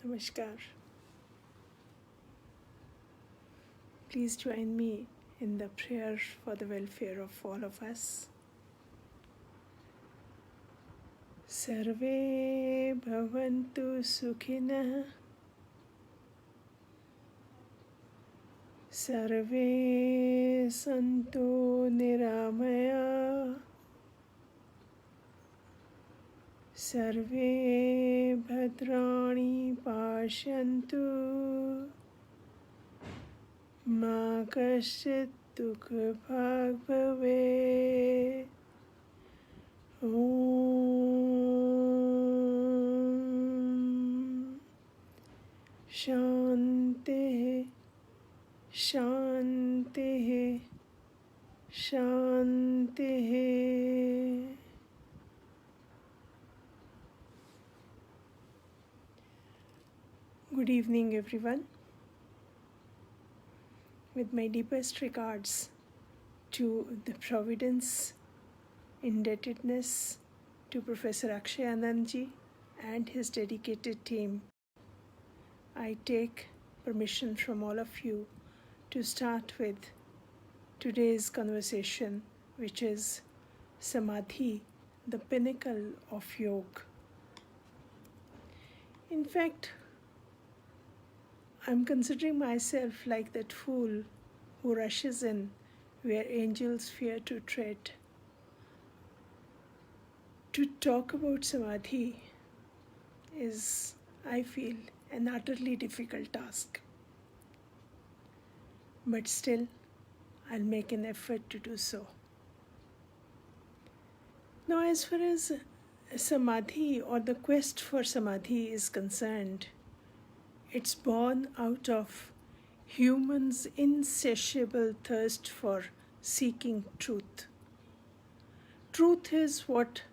Namaskar. Please join me in the prayer for the welfare of all of us. Sarve bhavantu sukhinah. Sarve santu niramaya. Sarve bhadrani pashyantu. Ma kaschit dukh bhag bhave. Om Shanti Shanti Shanti. Good evening, everyone. With my deepest regards to the providence, indebtedness to Professor Akshay Anandji and his dedicated team, I take permission from all of you to start with today's conversation, which is Samadhi, the pinnacle of yoga. In fact, I'm considering myself like that fool who rushes in where angels fear to tread. To talk about Samadhi is, I feel, an utterly difficult task. But still, I'll make an effort to do so. Now, as far as Samadhi or the quest for Samadhi is concerned, it's born out of humans' insatiable thirst for seeking truth. Truth is what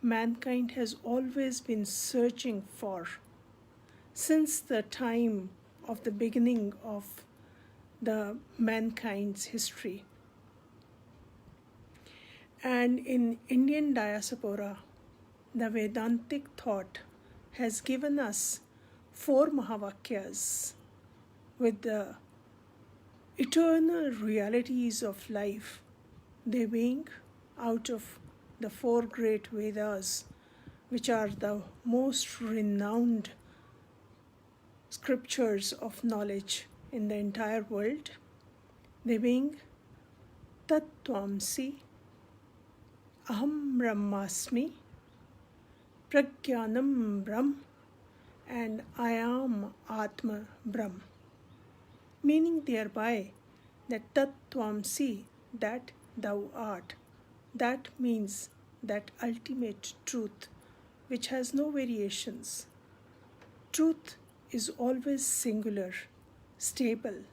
mankind has always been searching for since the time of the beginning of the mankind's history. And in Indian diaspora, the Vedantic thought has given us 4 Mahavakyas with the eternal realities of life, they being out of the 4 great Vedas, which are the most renowned scriptures of knowledge in the entire world, they being Tattvamsi, Aham Brahmasmi, Pragyanam Brahm, and I am Atma Brahm, meaning thereby that Tattvamsi, that thou art. That means that ultimate truth, which has no variations. Truth is always singular, stable.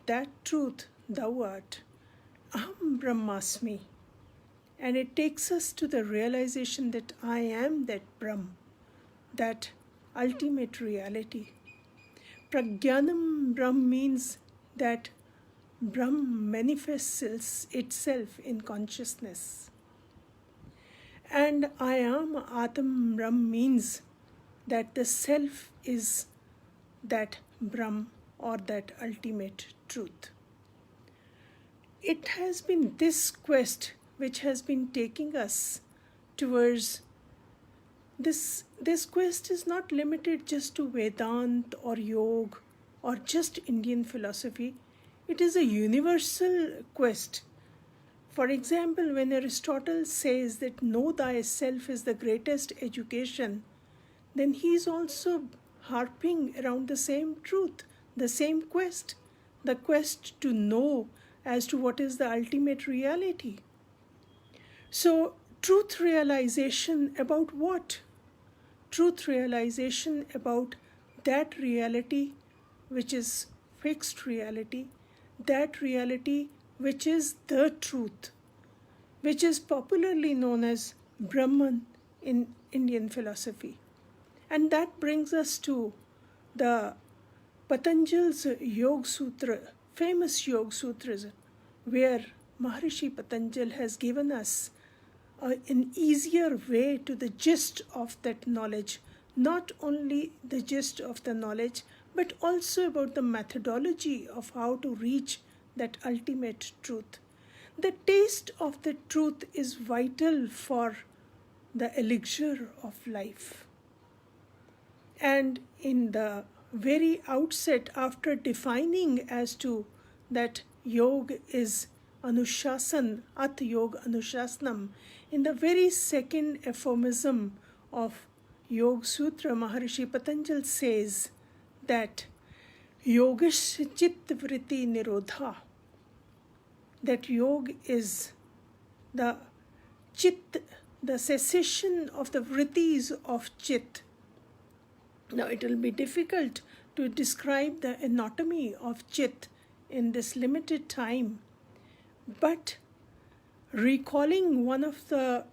That truth thou art, Aham Brahmasmi. And it takes us to the realization that I am that Brahm, that ultimate reality. Pragyanam Brahm means that Brahm manifests itself in consciousness. And I am Atam Brahm means that the self is that Brahm or that ultimate truth. It has been this quest which has been taking us towards this quest is not limited just to Vedanta or Yoga or just Indian philosophy. It is a universal quest. For example, when Aristotle says that know thyself is the greatest education, then he is also harping around the same truth, the same quest, the quest to know as to what is the ultimate reality. So, truth realization about what? Truth realization about that reality which is fixed reality, that reality which is the truth, which is popularly known as Brahman in Indian philosophy. And that brings us to the Patanjal's Yoga Sutra, famous Yoga Sutras, where Maharishi Patanjal has given us an easier way to the gist of that knowledge not only the gist of the knowledge, but also about the methodology of how to reach that ultimate truth. The taste of the truth is vital for the elixir of life. And in the very outset, after defining as to that yoga is Anushasan, At Yog Anushasanam, in the very second aphorism of Yoga Sutra, Maharishi Patanjali says that Yogash Chitta Vritti Nirodha, that yoga is the chit, the cessation of the vrittis of chit. Now it will be difficult to describe the anatomy of chit in this limited time, but recalling one of the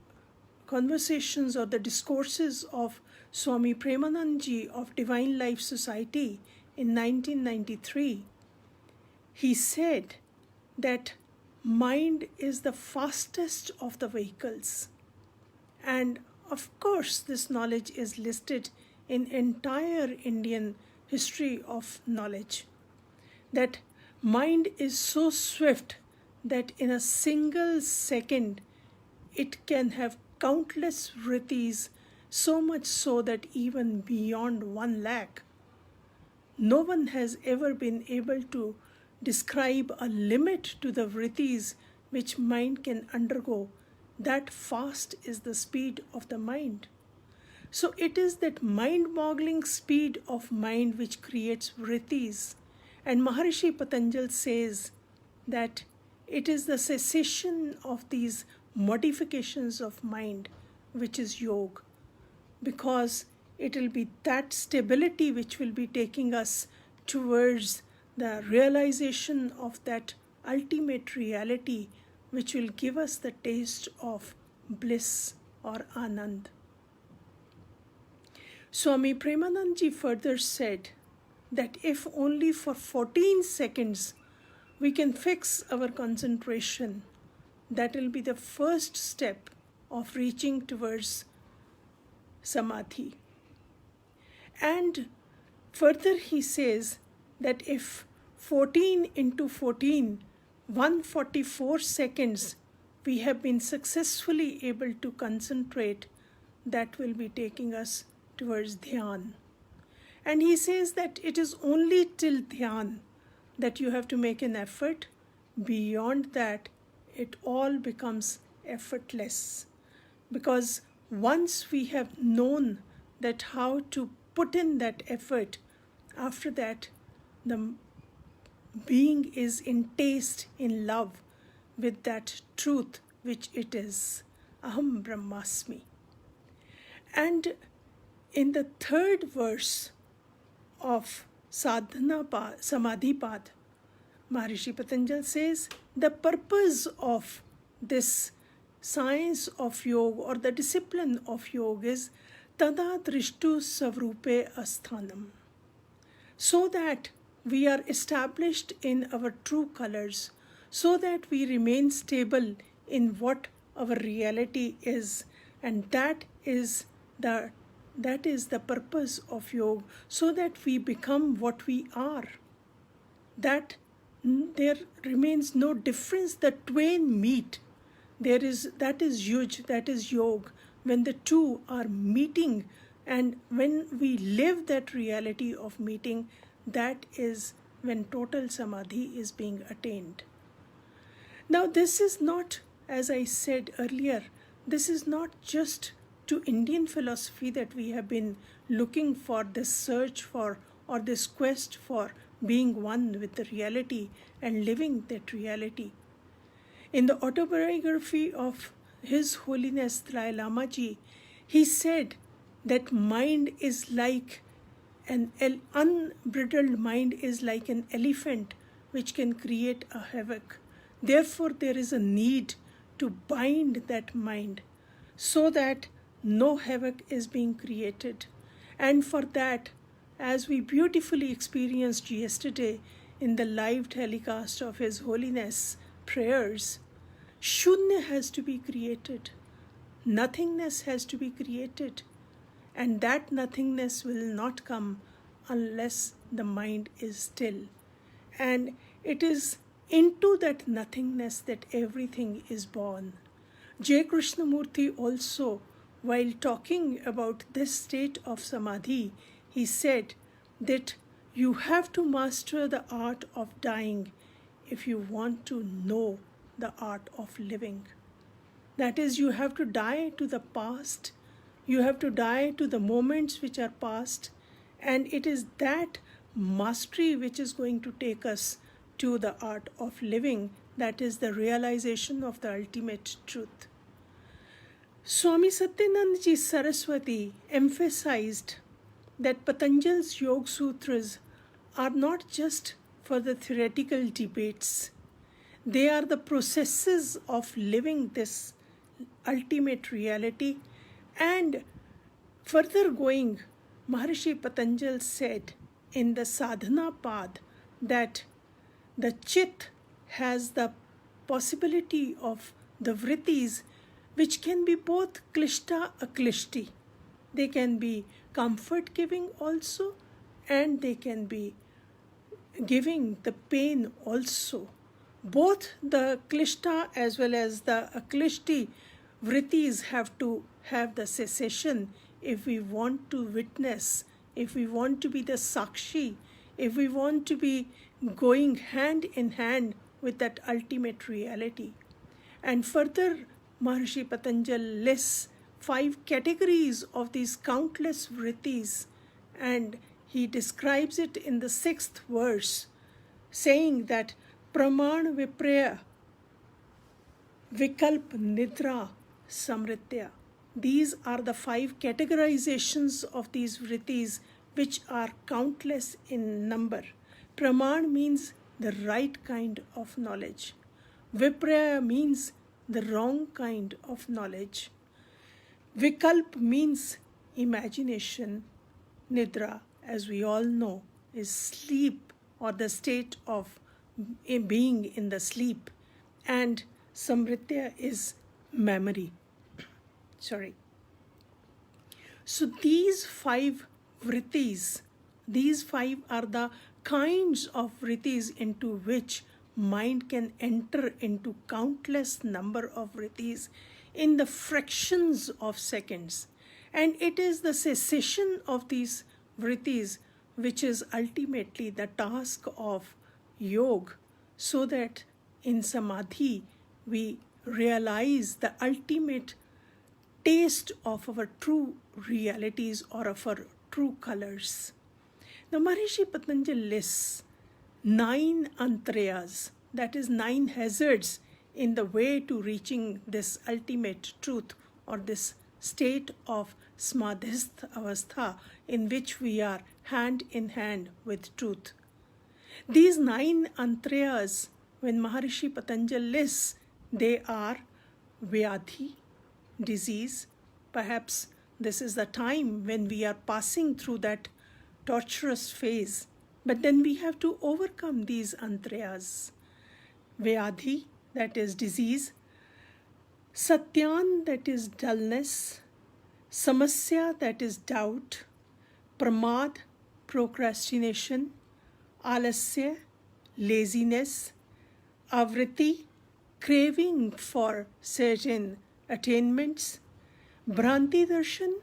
conversations or the discourses of Swami Premanandji of Divine Life Society in 1993, he said that mind is the fastest of the vehicles. And of course, this knowledge is listed in entire Indian history of knowledge, that mind is so swift that in a single second it can have countless vrittis, so much so that even beyond 1 lakh. No one has ever been able to describe a limit to the vrittis which mind can undergo. That fast is the speed of the mind. So it is that mind-boggling speed of mind which creates vrittis. And Maharishi Patanjali says that it is the cessation of these modifications of mind which is yoga, because it will be that stability which will be taking us towards the realization of that ultimate reality which will give us the taste of bliss or anand. Swami Premanandji further said that if only for 14 seconds we can fix our concentration, that will be the first step of reaching towards samadhi. And further he says that if 14 into 14, 144 seconds, we have been successfully able to concentrate, that will be taking us towards dhyan. And he says that it is only till dhyan that you have to make an effort. Beyond that, it all becomes effortless. Because once we have known that how to put in that effort, after that, the being is in taste, in love with that truth which it is. Aham Brahmasmi. And in the third verse of Samadhi Pad, Maharishi Patanjali says the purpose of this science of yoga or the discipline of yoga is tada drishtu savrupe asthanam, so that we are established in our true colors, so that we remain stable in what our reality is. And that is the purpose of yoga, so that we become what we are. That there remains no difference. The twain meet. That is yuj, that is yoga. When the two are meeting, and when we live that reality of meeting, that is when total samadhi is being attained. Now this is not, as I said earlier, this is not just to Indian philosophy that we have been looking for this search for, or this quest for being one with the reality and living that reality. In the autobiography of His Holiness Dalai Lama Ji, he said that mind is like unbridled mind is like an elephant which can create a havoc. Therefore, there is a need to bind that mind so that no havoc is being created. And for that, as we beautifully experienced yesterday in the live telecast of His Holiness prayers, Shunya has to be created. Nothingness has to be created. and that nothingness will not come unless the mind is still. And it is into that nothingness that everything is born. J. Krishnamurti also, while talking about this state of samadhi, he said that you have to master the art of dying if you want to know the art of living. That is, you have to die to the past, you have to die to the moments which are past, and it is that mastery which is going to take us to the art of living, that is the realization of the ultimate truth. Swami Satyananda Ji Saraswati emphasized that Patanjali's Yoga Sutras are not just for the theoretical debates. They are the processes of living this ultimate reality. And further going, Maharishi Patanjali said in the Sadhana Pad that the Chit has the possibility of the vrittis which can be both klishta aklishti. They can be comfort giving also, and they can be giving the pain also. Both the klishta as well as the aklishti vrittis have to have the cessation if we want to witness, if we want to be the sakshi, if we want to be going hand in hand with that ultimate reality. And further, Maharishi Patanjali lists 5 categories of these countless vrittis, and he describes it in the 6th verse, saying that praman vipraya vikalp nidra samritya. These are the 5 categorizations of these vrittis which are countless in number. Praman means the right kind of knowledge. Vipraya means the wrong kind of knowledge. Vikalp means imagination. Nidra, as we all know, is sleep or the state of being in the sleep. And samritya is memory. So these 5 vrittis, these 5 are the kinds of vrittis into which mind can enter into countless number of vrittis in the fractions of seconds. And it is the cessation of these vrittis which is ultimately the task of yoga, so that in samadhi we realize the ultimate taste of our true realities or of our true colors. Now Maharishi Patanjali lists 9 antrayas, that is 9 hazards in the way to reaching this ultimate truth or this state of smadhisth avastha in which we are hand in hand with truth. These 9 antrayas, when Maharishi Patanjali lists, they are vyadhi, disease. Perhaps this is the time when we are passing through that torturous phase, but then we have to overcome these antrayas. Vyadhi, that is disease. Satyan, that is dullness. Samasya, that is doubt. Pramad, procrastination. Alasya, laziness. Avriti, craving for certain attainments. Bhranti darshan,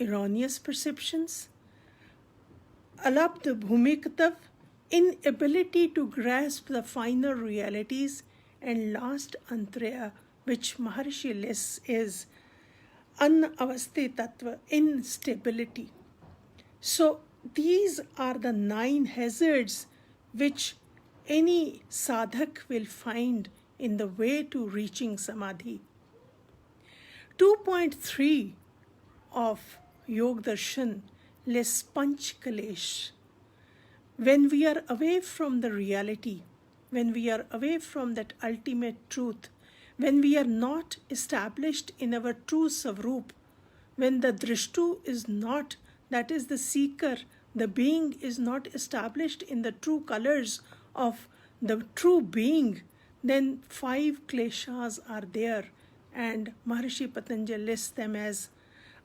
erroneous perceptions. Alabdha bhumikatav, inability to grasp the finer realities. And last antraya, which Maharishi lists, is anavasti tattva, instability. So these are the 9 hazards which any sadhak will find in the way to reaching samadhi. 2.3 of Yoga Darshan lists Panch Kalesh. When we are away from the reality, when we are away from that ultimate truth, when we are not established in our true Savrup, when the Drishtu is not, that is the seeker, the being is not established in the true colors of the true being, then 5 kleshas are there, and Maharishi Patanjali lists them as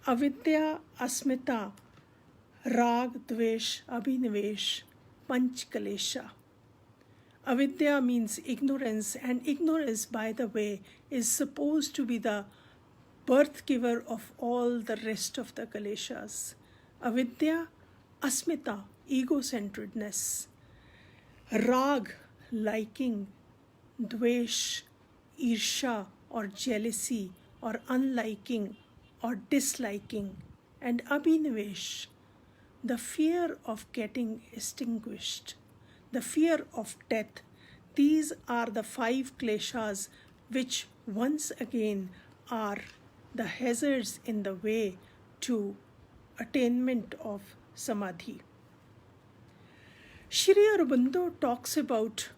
avidya, asmita, rag, dvesh, abhinivesh, panch kalesha. Avidya means ignorance, and ignorance, by the way, is supposed to be the birth giver of all the rest of the kaleshas. Avidya, asmita, ego-centeredness. Rag, liking. Dvesh, irsha or jealousy or unliking or disliking. And abhinivesh, the fear of getting extinguished, the fear of death. These are the 5 kleshas which once again are the hazards in the way to attainment of samadhi. Shri Aurobindo talks about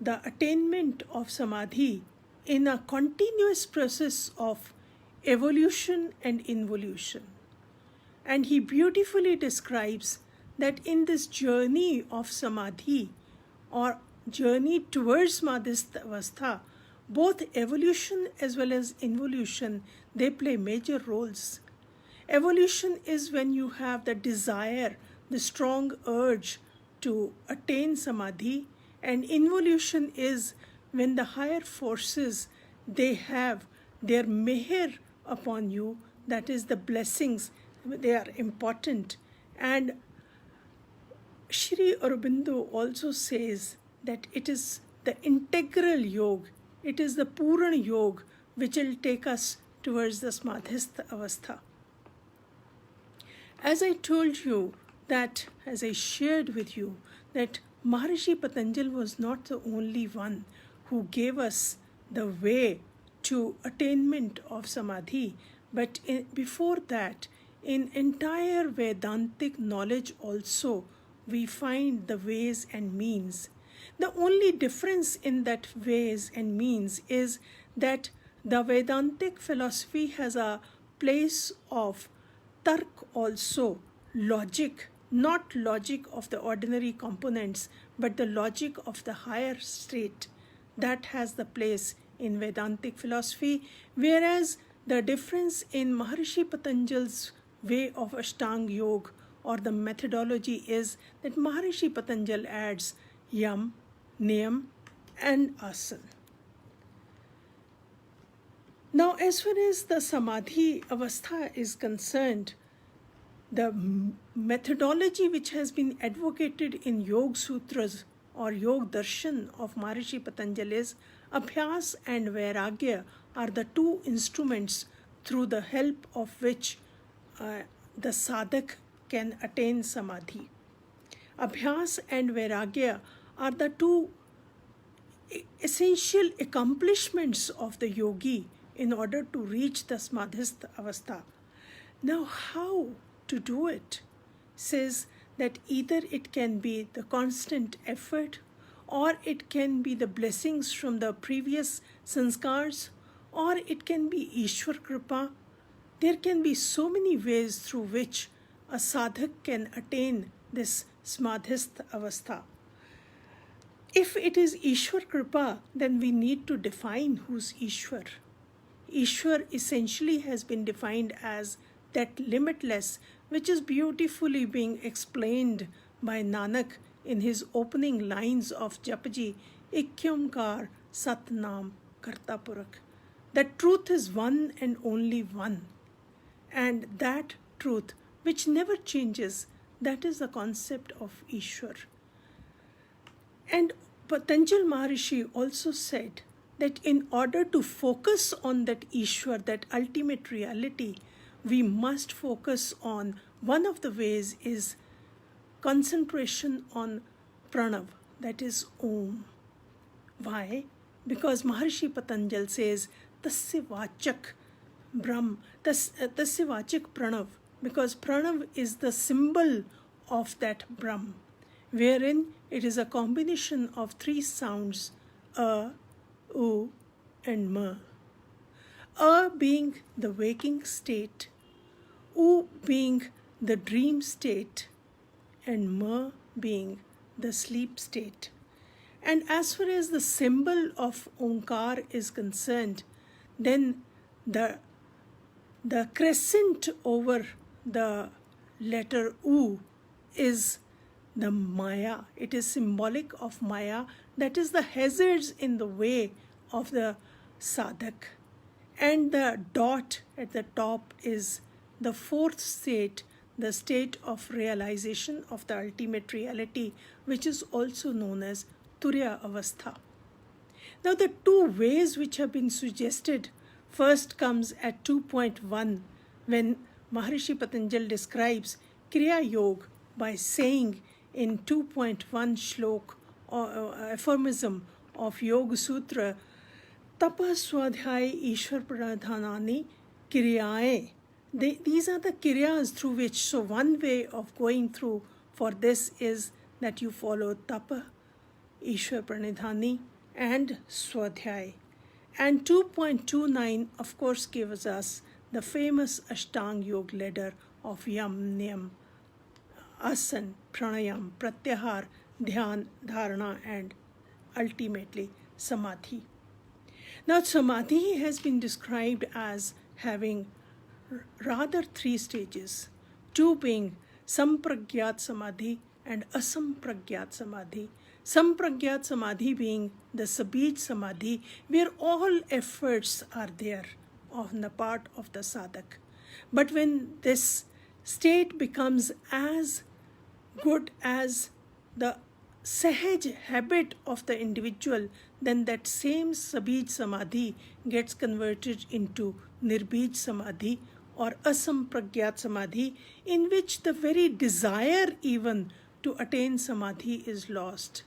the attainment of samadhi in a continuous process of evolution and involution. And he beautifully describes that in this journey of samadhi or journey towards madhyastha avastha, both evolution as well as involution, they play major roles. Evolution is when you have the desire, the strong urge to attain samadhi, and involution is when the higher forces, they have their meher upon you, that is the blessings, they are important. And Shri Aurobindo also says that it is the integral yoga, it is the Purana yoga which will take us towards the Madhyastha avastha. As I told you that, as I shared with you, that Maharishi Patanjali was not the only one who gave us the way to attainment of samadhi, but before that, in entire Vedantic knowledge also, we find the ways and means. The only difference in that ways and means is that the Vedantic philosophy has a place of tark also, logic, not logic of the ordinary components, but the logic of the higher state. That has the place in Vedantic philosophy, whereas the difference in Maharishi Patanjali's way of Ashtanga Yoga or the methodology is that Maharishi Patanjali adds yam, niyam and asana. Now, as far as the samadhi avastha is concerned, the methodology which has been advocated in Yoga Sutras or Yoga Darshan of Maharishi Patanjali is Abhyas and Vairagya are the 2 instruments through the help of which the sadhak can attain samadhi. Abhyas and Vairagya are the 2 essential accomplishments of the yogi in order to reach the Madhyastha avastha. Now, how to do it? Says that either it can be the constant effort, or it can be the blessings from the previous sanskars, or it can be Ishwar Kripa. There can be so many ways through which a sadhak can attain this Madhyastha avastha. If it is Ishwar Kripa, then we need to define who's Ishwar. Ishwar essentially has been defined as that limitless, which is beautifully being explained by Nanak in his opening lines of Japaji, Ikyomkar Satnam Kartapurak. That truth is one and only one. And that truth, which never changes, that is the concept of Ishwar. And Patanjali Maharishi also said that in order to focus on that Ishwar, that ultimate reality, we must focus on, one of the ways is concentration on pranav, that is Om. Why? Because Maharishi Patanjali says, Tasya Vachak Brahm, Tasya Vachak Pranav, because pranav is the symbol of that Brahm, wherein it is a combination of 3 sounds, A, U and Ma. A being the waking state, U being the dream state, and Ma being the sleep state. And as far as the symbol of Omkar is concerned, then the the crescent over the letter U is the Maya. It is symbolic of Maya, that is the hazards in the way of the sadhak. And the dot at the top is the fourth state, the state of realization of the ultimate reality, which is also known as Turya Avastha. Now the two ways which have been suggested, first comes at 2.1 when Maharishi Patanjali describes Kriya Yoga by saying in 2.1 shlok aphorism of Yoga Sutra, Tapa Swadhyay Ishwar Pradhanani Kriyaye. These are the kiryas through which, so one way of going through for this is that you follow Tapa, Ishwar Pranidhani and Swadhyay. And 2.29 of course gives us the famous Ashtang Yoga ladder of Yam, Niyam, Asan, Pranayam, Pratyahar, Dhyan, Dharana and ultimately Samadhi. Now Samadhi has been described as having rather three stages, two being Sampragyat Samadhi and Asampragyat Samadhi. Sampragyat Samadhi being the Sabij Samadhi, where all efforts are there on the part of the sadhak. But when this state becomes as good as the sahaj habit of the individual, then that same Sabij Samadhi gets converted into Nirbij Samadhi or Asampragyat Samadhi, in which the very desire even to attain Samadhi is lost.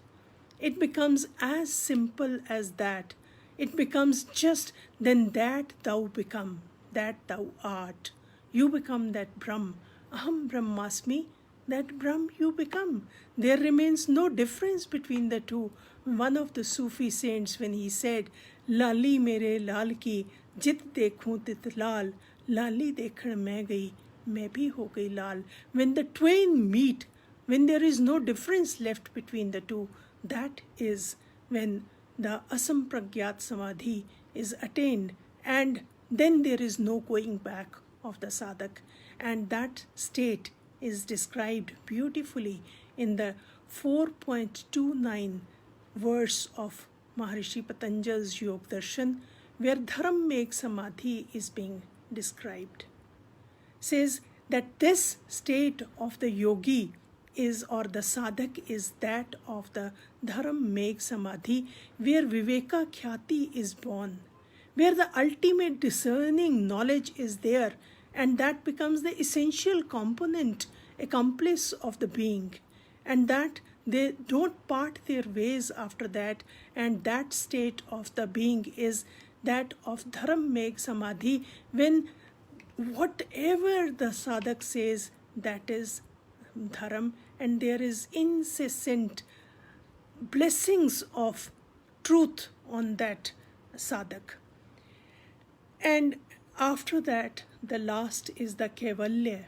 It becomes as simple as that. It becomes just then that thou become, that thou art. You become that Brahm. Aham Brahmasmi, that Brahm you become. There remains no difference between the two. One of the Sufi saints, when he said, Lali mere lal ki, jit dekhun tit lal, lali dekhan main gayi, main bhi ho gayi lal. When the twain meet, when there is no difference left between the two, that is when the Asampragyat Samadhi is attained, and then there is no going back of the sadhak. And that state is described beautifully in the 4.29 verse of Maharishi Patanjali's Yoga Darshan, where Dharam Meg Samadhi is being described. Says that this state of the yogi is, or the sadhak is that of the Dharam Meg Samadhi, where Viveka Khyati is born, where the ultimate discerning knowledge is there, and that becomes the essential component, accomplice of the being, and that they don't part their ways after that, and that state of the being is that of Dharam Meg Samadhi, when whatever the sadhak says, that is Dharam, and there is incessant blessings of truth on that sadhak. And after that, the last is the Kevalya.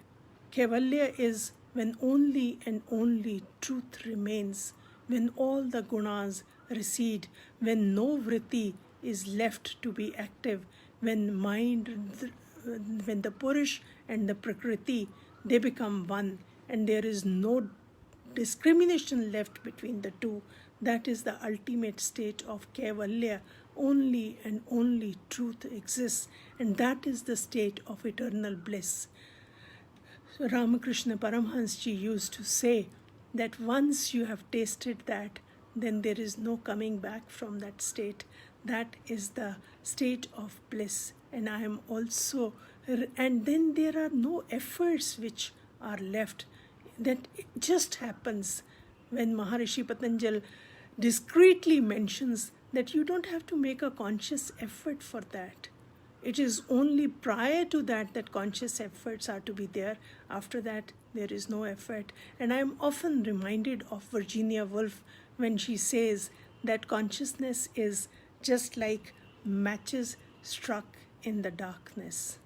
Kevalya is when only and only truth remains, when all the gunas recede, when no vritti is left to be active, when mind, when the Purush and the Prakriti, they become one, and there is no discrimination left between the two. That is the ultimate state of Kevalya. Only and only truth exists, and that is the state of eternal bliss. So Ramakrishna Paramhansji used to say that once you have tasted that, then there is no coming back from that state. That is the state of bliss. And I am also, and then there are no efforts which are left. That just happens when Maharishi Patanjali discreetly mentions that you don't have to make a conscious effort for that. It is only prior to that that conscious efforts are to be there. After that, there is no effort. And I am often reminded of Virginia Woolf when she says that consciousness is just like matches struck in the darkness.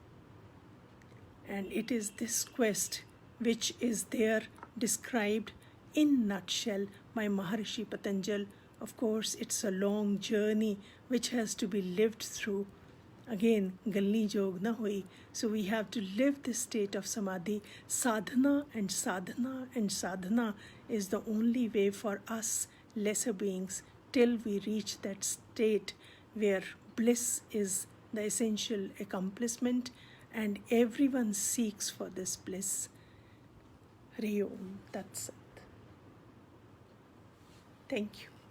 And it is this quest which is there described in nutshell by Maharishi Patanjali. Of course, it's a long journey which has to be lived through. Again, galli jog na hui. So we have to live this state of samadhi. Sadhana and sadhana and sadhana is the only way for us lesser beings till we reach that state where bliss is the essential accomplishment and everyone seeks for this bliss. Hari Om Tat Sat. Thank you.